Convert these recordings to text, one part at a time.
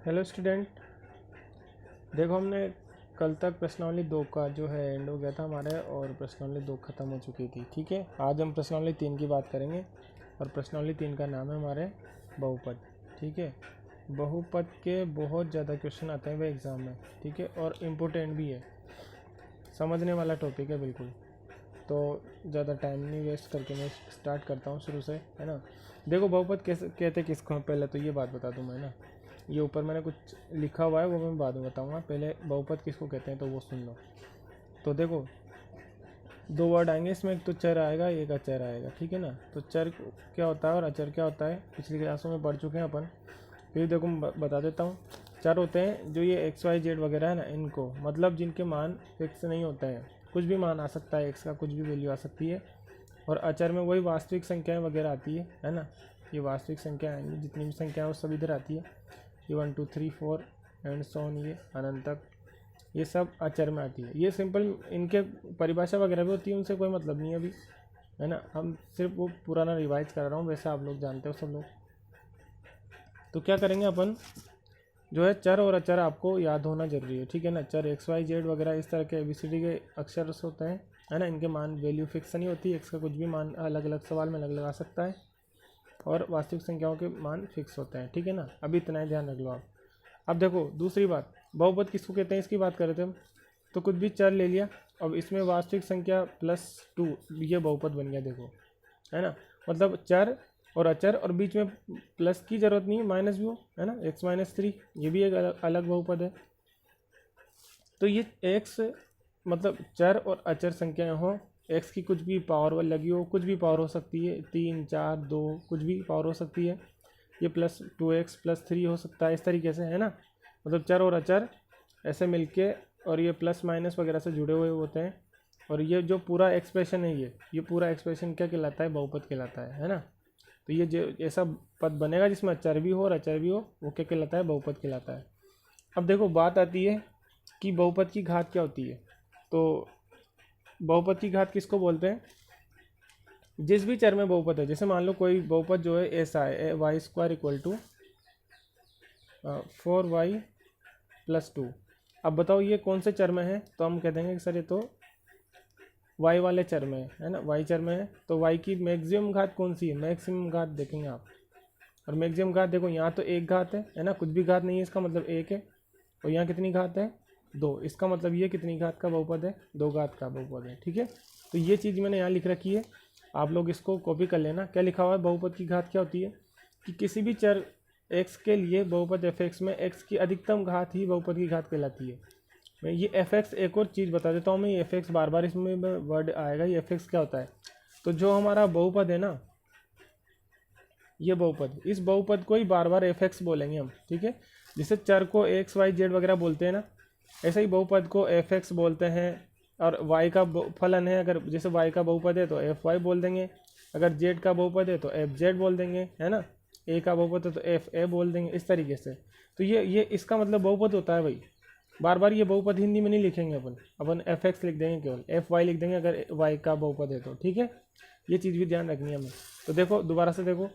Hello student, देखो हमने कल तक प्रश्नावली 2 का जो है एंड हो गया था हमारे और प्रश्नावली 2 ख़त्म हो चुकी थी। ठीक है, आज हम प्रश्नावली 3 की बात करेंगे और प्रश्नावली 3 का नाम है हमारे बहुपद। ठीक है, बहुपद के बहुत ज़्यादा क्वेश्चन आते हैं भाई एग्ज़ाम में। ठीक है, और इम्पोर्टेंट भी है, समझने वाला टॉपिक है बिल्कुल। तो ज़्यादा टाइम नहीं वेस्ट करके मैं स्टार्ट करता हूँ शुरू से, है ना। देखो बहुपद कैसे कहते किसको, पहले तो ये बात बता दूँ मैं ना। ये ऊपर मैंने कुछ लिखा हुआ है वो मैं बाद में बताऊँगा, पहले बहुपद किसको कहते हैं तो वो सुन लो। तो देखो दो वर्ड आएंगे इसमें, एक तो चर आएगा एक अचर आएगा। ठीक है ना, तो चर क्या होता है और अचर क्या होता है पिछली क्लासों में पढ़ चुके हैं अपन। फिर देखो मैं बता देता हूँ। चर होते हैं जो ये एक्स वाई जेड वगैरह है ना, इनको मतलब जिनके मान फिक्स नहीं होते हैं, कुछ भी मान आ सकता है, एक्स का कुछ भी वैल्यू आ सकती है। और अचर में वही वास्तविक संख्याएं वगैरह आती है ना। ये वास्तविक संख्या आएंगी, जितनी भी संख्या है वो सब इधर आती है। ये 1 2 3 4 एंड सो ऑन, ये अनंत तक, ये सब अचर में आती है। ये सिंपल इनके परिभाषा वगैरह भी होती है, उनसे कोई मतलब नहीं है अभी, है ना। हम सिर्फ वो पुराना रिवाइज कर रहा हूँ, वैसे आप लोग जानते हो सब लोग। तो क्या करेंगे अपन, जो है चर और अचर आपको याद होना जरूरी है। ठीक है ना, चर एक्स वाई जेड वगैरह इस तरह के ABCD के अक्षर होते हैं, है ना। इनके मान वैल्यू फिक्स नहीं होती, एक्स का कुछ भी मान अलग अलग सवाल में अलग लगा सकता है, और वास्तविक संख्याओं के मान फिक्स होते हैं। ठीक है ना, अभी इतना ही ध्यान रख लो आप। अब देखो दूसरी बात, बहुपद किसको कहते हैं इसकी बात कर रहे थे हम। तो कुछ भी चर ले लिया, अब इसमें वास्तविक संख्या +2, ये बहुपद बन गया, देखो, है ना। मतलब चर और अचर और बीच में प्लस की जरूरत नहीं है, माइनस भी हो, है ना। x-3 ये भी एक अलग बहुपद है। तो ये x मतलब चर और अचर संख्याएं हो, x की कुछ भी पावर लगी हो, कुछ भी पावर हो सकती है, 3 4 2 कुछ भी पावर हो सकती है। ये +2x +3 हो सकता है, इस तरीके से, है ना। मतलब चर और अचर ऐसे मिलके, और ये प्लस माइनस वगैरह से जुड़े हुए होते हैं। और ये जो पूरा एक्सप्रेशन है, ये पूरा एक्सप्रेशन क्या कहलाता है, बहुपद कहलाता है ना। तो ये जो ऐसा पद बनेगा जिसमें चर भी हो और अचर भी हो, वो क्या कहलाता है, बहुपद कहलाता है। अब देखो बात आती है कि बहुपद की घात क्या होती है। तो बहुपद की घात किसको बोलते हैं, जिस भी चर में बहुपद है। जैसे मान लो कोई बहुपद जो है ऐसा है, y² = 4y + 2। अब बताओ ये कौन से चर में है, तो हम कह देंगे कि सर ये तो y वाले चर में है ना, y चर में है। तो y की मैक्सिमम घात कौन सी है, मैक्सिमम घात देखेंगे आप। और मैक्सिमम घात देखो, यहाँ तो एक घात है ना, कुछ भी घात नहीं है, इसका मतलब एक है। और यहाँ कितनी घात है, 2, इसका मतलब ये कितनी घात का बहुपद है, 2 घात का बहुपद है। ठीक है, तो ये चीज़ मैंने यहाँ लिख रखी है, आप लोग इसको कॉपी कर लेना। क्या लिखा हुआ है, बहुपद की घात क्या होती है कि किसी भी चर x के लिए बहुपद f(x) में x की अधिकतम घात ही बहुपद की घात कहलाती है। मैं ये f(x) एक और चीज़ बता देता हूँ मैं, ये f(x) बार बार इसमें वर्ड आएगा, ये f(x) क्या होता है। तो जो हमारा बहुपद है ना, ये बहुपद, इस बहुपद को ही बार बार f(x) बोलेंगे हम। ठीक है, जैसे चर को x y z वगैरह बोलते हैं ना, ऐसे ही बहुपद को f(x) बोलते हैं। और y का फलन है, अगर जैसे y का बहुपद है तो fy बोल देंगे, अगर z का बहुपद है तो fz बोल देंगे, है ना। a का बहुपद है तो fa बोल देंगे, इस तरीके से। तो ये इसका मतलब बहुपद होता है भाई। बार बार ये बहुपद हिंदी में नहीं लिखेंगे अपन f(x) लिख देंगे, केवल fy लिख देंगे अगर y का बहुपद है तो। ठीक है, ये चीज़ भी ध्यान रखनी है हमें। तो देखो दोबारा से देखो,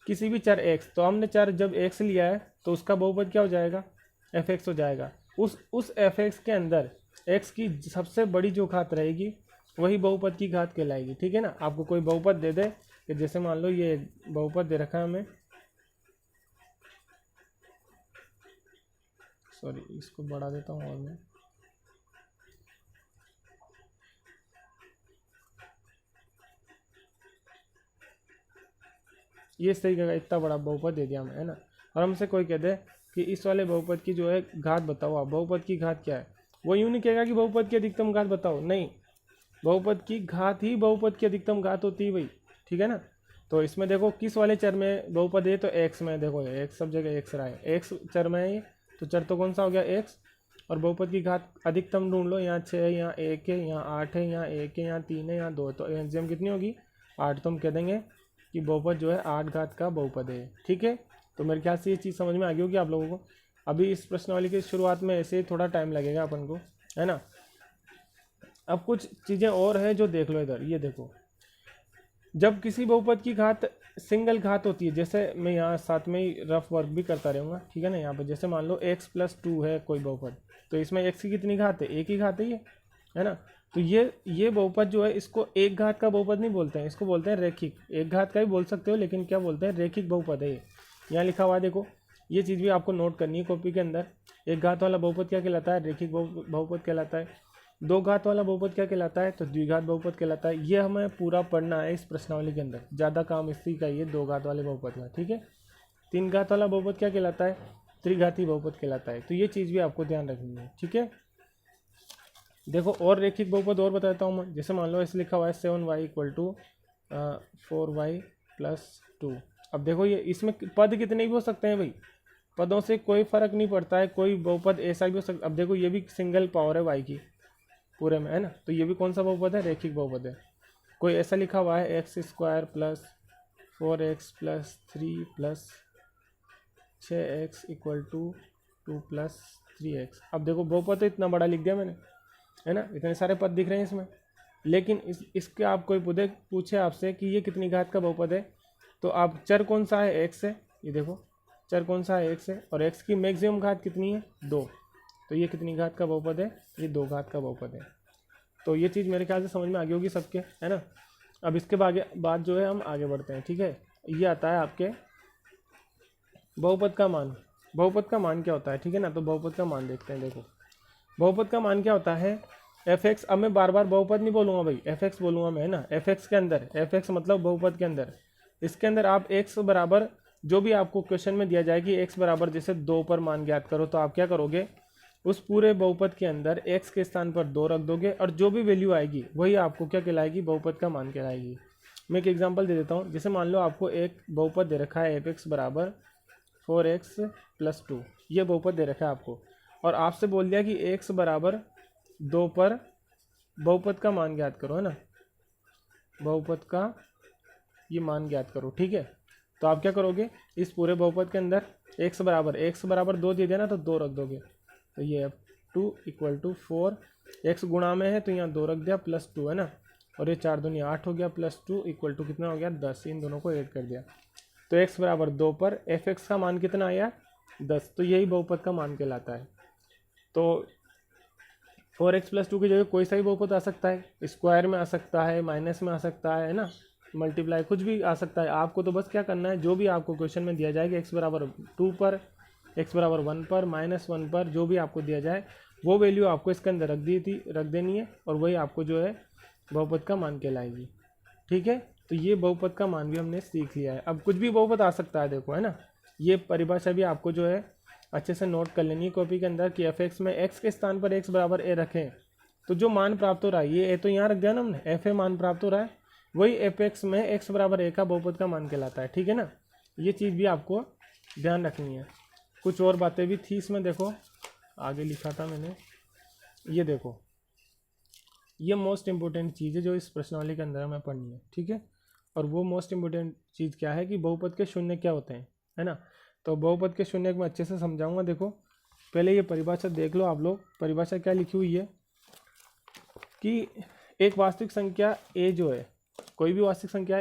किसी भी चर x, तो हमने चर जब x लिया है तो उसका बहुपद क्या हो जाएगा, f(x) हो जाएगा। उस f(x) के अंदर x की सबसे बड़ी जो घात रहेगी वही बहुपद की घात कहलाएगी। ठीक है ना, आपको कोई बहुपद दे दे कि जैसे मान लो ये बहुपद दे रखा है हमें, सॉरी इसको बढ़ा देता हूँ और मैं, ये इस तरीके का इतना बड़ा बहुपद दे दिया हमें, है ना। और हमसे कोई कह दे कि इस वाले बहुपद की जो है घात बताओ, आप बहुपद की घात क्या है, वो यूँ नहीं कहेगा कि बहुपद की अधिकतम घात बताओ, नहीं, बहुपद की घात ही बहुपद की अधिकतम घात होती है भाई। ठीक है ना। तो इसमें देखो किस वाले चर में बहुपद है, तो x में, देखो x सब जगह x रहा है, x चर में है ये, तो चर तो कौन सा हो गया, x। और बहुपद की घात अधिकतम ढूंढ लो, यहाँ 6 है, यहाँ 1 है, यहाँ 8 है, यहाँ 1 है, यहाँ 3 है, यहाँ 2, तो मैक्सिमम कितनी होगी, 8। तो हम कह देंगे कि बहुपद जो है 8 घात का बहुपद है। ठीक है, तो मेरे ख्याल से ये चीज़ समझ में आ गई होगी आप लोगों को। अभी इस प्रश्नावली की शुरुआत में ऐसे ही थोड़ा टाइम लगेगा अपन को, है ना। अब कुछ चीज़ें और हैं जो देख लो इधर, ये देखो, जब किसी बहुपद की घात सिंगल घात होती है, जैसे मैं यहाँ साथ में ही रफ वर्क भी करता रहूँगा, ठीक है ना। यहाँ पर जैसे मान लो x+2 है कोई बहुपद, तो इसमें x की कितनी घात है, एक ही घात है ये, है ना। तो ये बहुपद जो है इसको एक घात का बहुपद नहीं बोलते हैं, इसको बोलते हैं रेखिक। एक घात का भी बोल सकते हो, लेकिन क्या बोलते हैं, रेखिक बहुपद है ये। यहाँ लिखा हुआ है देखो, ये चीज़ भी आपको नोट करनी है कॉपी के अंदर। एक घात वाला बहुपद क्या कहलाता है, रेखिक बहुपद कहलाता है। दो घात वाला बहुपद क्या कहलाता है, तो द्विघात बहुपद कहलाता है। ये हमें पूरा पढ़ना है इस प्रश्नावली के अंदर, ज़्यादा काम इसी का ही है, दो घात वाले बहुपद का, ठीक है। तीन घात वाला बहुपद क्या कहलाता है, त्रिघाती बहुपद कहलाता है। तो ये चीज़ भी आपको ध्यान रखनी है, ठीक है। देखो और रेखिक बहुपद और बताता हूँ मैं, जैसे मान लो ऐसे लिखा हुआ है 7y = 4y + 2। अब देखो ये इसमें पद कितने भी हो सकते हैं भाई, पदों से कोई फर्क नहीं पड़ता है, कोई बहुपद ऐसा भी हो सकता। अब देखो ये भी सिंगल पावर है y की पूरे में, है ना। तो ये भी कौन सा बहुपद है, रेखिक बहुपद है। कोई ऐसा लिखा हुआ है x² + 4x + 3 + 6x = 2 + 3x। अब देखो बहुपद तो इतना बड़ा लिख दिया मैंने, है ना, इतने सारे पद दिख रहे हैं इसमें। लेकिन इसके आप कोई पूछे आपसे कि ये कितनी घात का बहुपद है, तो आप चर कौन सा है, x है, ये देखो चर कौन सा है, x है, और x की मैक्सिमम घात कितनी है, 2। तो ये कितनी घात का बहुपद है, ये 2 घात का बहुपद है। तो ये चीज़ मेरे ख्याल से समझ में आ गई होगी सबके, है ना। अब इसके बाद जो है हम आगे बढ़ते हैं, ठीक है। ये आता है आपके बहुपद का मान। बहुपद का मान क्या होता है, ठीक है ना। तो बहुपद का मान देखते हैं। देखो बहुपद का मान क्या होता है, f(x). अब मैं बार बार बहुपद नहीं बोलूँगा भाई, f(x) बोलूँगा मैं, है ना। f(x) के अंदर, f(x) मतलब बहुपद के अंदर, इसके अंदर आप x बराबर जो भी आपको क्वेश्चन में दिया जाए कि x बराबर जैसे 2 पर मान ज्ञात करो, तो आप क्या करोगे, उस पूरे बहुपद के अंदर x के स्थान पर 2 रख दोगे, और जो भी वैल्यू आएगी वही आपको क्या कहलाएगी, बहुपद का मान कहलाएगी। मैं एक एग्जांपल दे देता हूँ। जैसे मान लो आपको एक बहुपद दे रखा है f(x) बराबर 4x + 2, ये बहुपद दे रखा है आपको, और आपसे बोल दिया कि x बराबर 2 पर बहुपद का मान ज्ञात करो, है ना, बहुपद का ये मान ज्ञात करो, ठीक है। तो आप क्या करोगे, इस पूरे बहुपद के अंदर x बराबर 2 दे दिया ना, तो 2 रख दोगे। तो ये 2 = 4, x गुणा में है तो यहाँ 2 रख दिया, +2, है ना, और ये 4 दूनी 8 हो गया, +2 = कितना हो गया, 10। इन दोनों को ऐड कर दिया, तो x बराबर 2 पर f(x) का मान कितना आया, 10। तो यही बहुपद का मान कहलाता है। तो 4x + 2 की जगह कोई सा भी बहुपद आ सकता है, स्क्वायर में आ सकता है, माइनस में आ सकता है ना, मल्टीप्लाई, कुछ भी आ सकता है। आपको तो बस क्या करना है, जो भी आपको क्वेश्चन में दिया जाएगा x बराबर 2 पर, x बराबर 1 पर, -1 पर, जो भी आपको दिया जाए वो वैल्यू आपको इसके अंदर रख देनी है, और वही आपको जो है बहुपद का मान कहलाएगी, ठीक है। तो ये बहुपद का मान भी हमने सीख लिया है। अब कुछ भी बहुपद आ सकता है, देखो, है ना। ये परिभाषा भी आपको जो है अच्छे से नोट कर लेनी है कॉपी के अंदर कि f(x) में x के स्थान पर x बराबर a रखें, तो जो मान प्राप्त हो रहा है, ये a तो यहाँ रख दिया ना हमने, f(a) मान प्राप्त हो रहा है, वही f(x) में x बराबर a का बहुपद का मान कहलाता है, ठीक है ना। ये चीज़ भी आपको ध्यान रखनी है। कुछ और बातें भी थी इसमें, देखो आगे लिखा था मैंने, ये देखो, ये मोस्ट इम्पोर्टेंट चीज़ है जो इस प्रश्नावली के अंदर हमें पढ़नी है, ठीक है। और वो मोस्ट इम्पोर्टेंट चीज़ क्या है कि बहुपद के शून्य क्या होते हैं, है ना। तो बहुपद के शून्य को मैं अच्छे से समझाऊंगा। देखो पहले ये परिभाषा देख लो आप लोग, परिभाषा क्या लिखी हुई है कि एक वास्तविक संख्या a जो है, कोई भी वास्तविक संख्या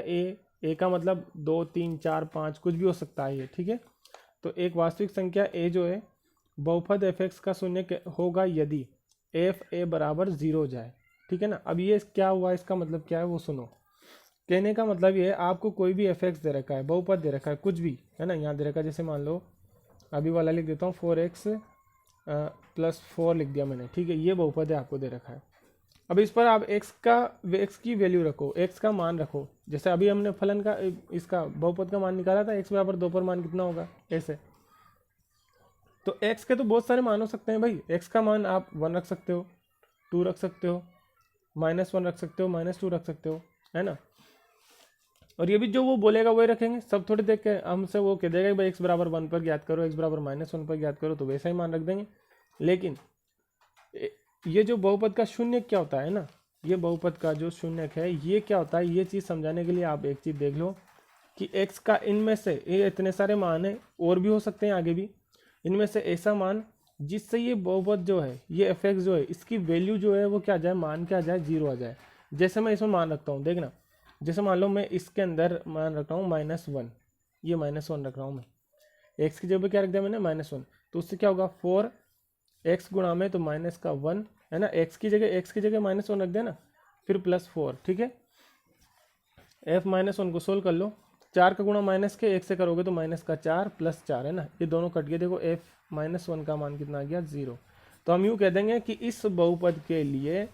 a का मतलब 2, 3, 4, 5 कुछ भी हो सकता है ये, ठीक है। तो एक वास्तविक संख्या a जो है बहुपद f(x) का शून्य होगा यदि f(a) बराबर 0 हो जाए, ठीक है ना। अब ये क्या हुआ, इसका मतलब क्या है वो सुनो। कहने का मतलब ये है, आपको कोई भी f(x) दे रखा है, बहुपद दे रखा है, कुछ भी, है ना, यहाँ दे रखा है, जैसे मान लो अभी वाला लिख देता हूँ, 4x + 4 लिख दिया मैंने, ठीक है। ये बहुपद है, आपको दे रखा है। अब इस पर आप x की वैल्यू रखो, x का मान रखो। जैसे अभी हमने फलन का इसका बहुपद का मान निकाला था, x बराबर 2 पर मान कितना होगा, ऐसे। तो x के तो बहुत सारे मान हो सकते हैं भाई। x का मान आप 1 रख सकते हो, 2 रख सकते हो, -1 रख सकते हो, -2 रख सकते हो, है ना। और ये भी जो वो बोलेगा वही रखेंगे, सब थोड़ी देख के हमसे वो कह देगा कि भाई x बराबर 1 पर ज्ञात करो, x बराबर -1 पर ज्ञात करो, तो वैसा ही मान रख देंगे। लेकिन ये जो बहुपद का शून्य क्या होता है ना, ये बहुपद का जो शून्य है ये क्या होता है, ये चीज़ समझाने के लिए आप एक चीज़ देख लो कि x का इनमें से ये इतने सारे मान है, और भी हो सकते हैं आगे भी, इनमें से ऐसा मान जिससे ये बहुपद जो है, ये f(x) जो है, इसकी वैल्यू जो है वो क्या आ जाए, मान क्या आ जाए, 0 आ जाए। जैसे मैं इसमें मान रखता हूँ, देखना जैसे मान लो मैं इसके अंदर मान रख रहा हूँ -1, ये -1 रख रहा हूँ मैं, एक्स की जगह पे क्या रख दिया मैंने -1, तो उससे क्या होगा 4x गुणा में तो -1 है ना, x की जगह -1 रख दिया ना, फिर +4, ठीक है। f-1 को सोल्व कर लो, 4 का गुणा माइनस के 1 से करोगे तो -4 +4 है ना, ये दोनों कट गए। देखो f-1 का मान कितना आ गया 0। तो हम यूँ कह देंगे कि इस बहुपद के लिए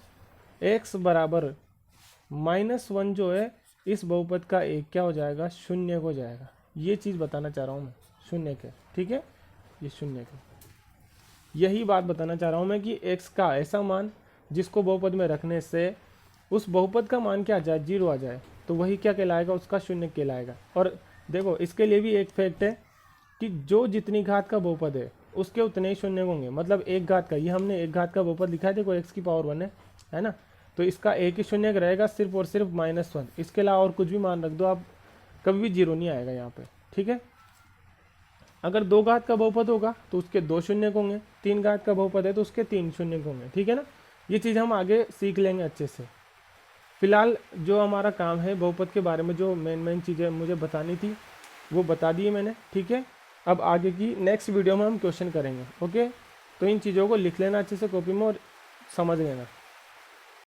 x बराबर -1 जो है इस बहुपद का एक क्या हो जाएगा, शून्य हो जाएगा। ये चीज़ बताना चाह रहा हूँ मैं, शून्य के, ठीक है, ये शून्य के, यही बात बताना चाह रहा हूँ मैं कि x का ऐसा मान जिसको बहुपद में रखने से उस बहुपद का मान क्या आ जाए, 0 आ जाए, तो वही क्या कहलाएगा, उसका शून्य कहलाएगा। और देखो इसके लिए भी एक फैक्ट है कि जो जितनी घात का बहुपद है उसके उतने ही शून्य होंगे। मतलब एक घात का, ये हमने एक घात का बहुपद लिखा है, देखो x की पावर 1 है ना, तो इसका एक ही शून्य रहेगा सिर्फ और सिर्फ -1। इसके अलावा और कुछ भी मान रख दो आप, कभी भी 0 नहीं आएगा यहाँ पे, ठीक है। अगर 2 घात का बहुपद होगा तो उसके 2 शून्य होंगे, 3 घात का बहुपद है तो उसके 3 शून्य होंगे, ठीक है ना। ये चीज़ हम आगे सीख लेंगे अच्छे से। फिलहाल जो हमारा काम है बहुपद के बारे में, जो मेन चीज़ें मुझे बतानी थी वो बता दी मैंने, ठीक है। अब आगे की नेक्स्ट वीडियो में हम क्वेश्चन करेंगे, ओके। तो इन चीज़ों को लिख लेना अच्छे से कॉपी में और समझ लेना।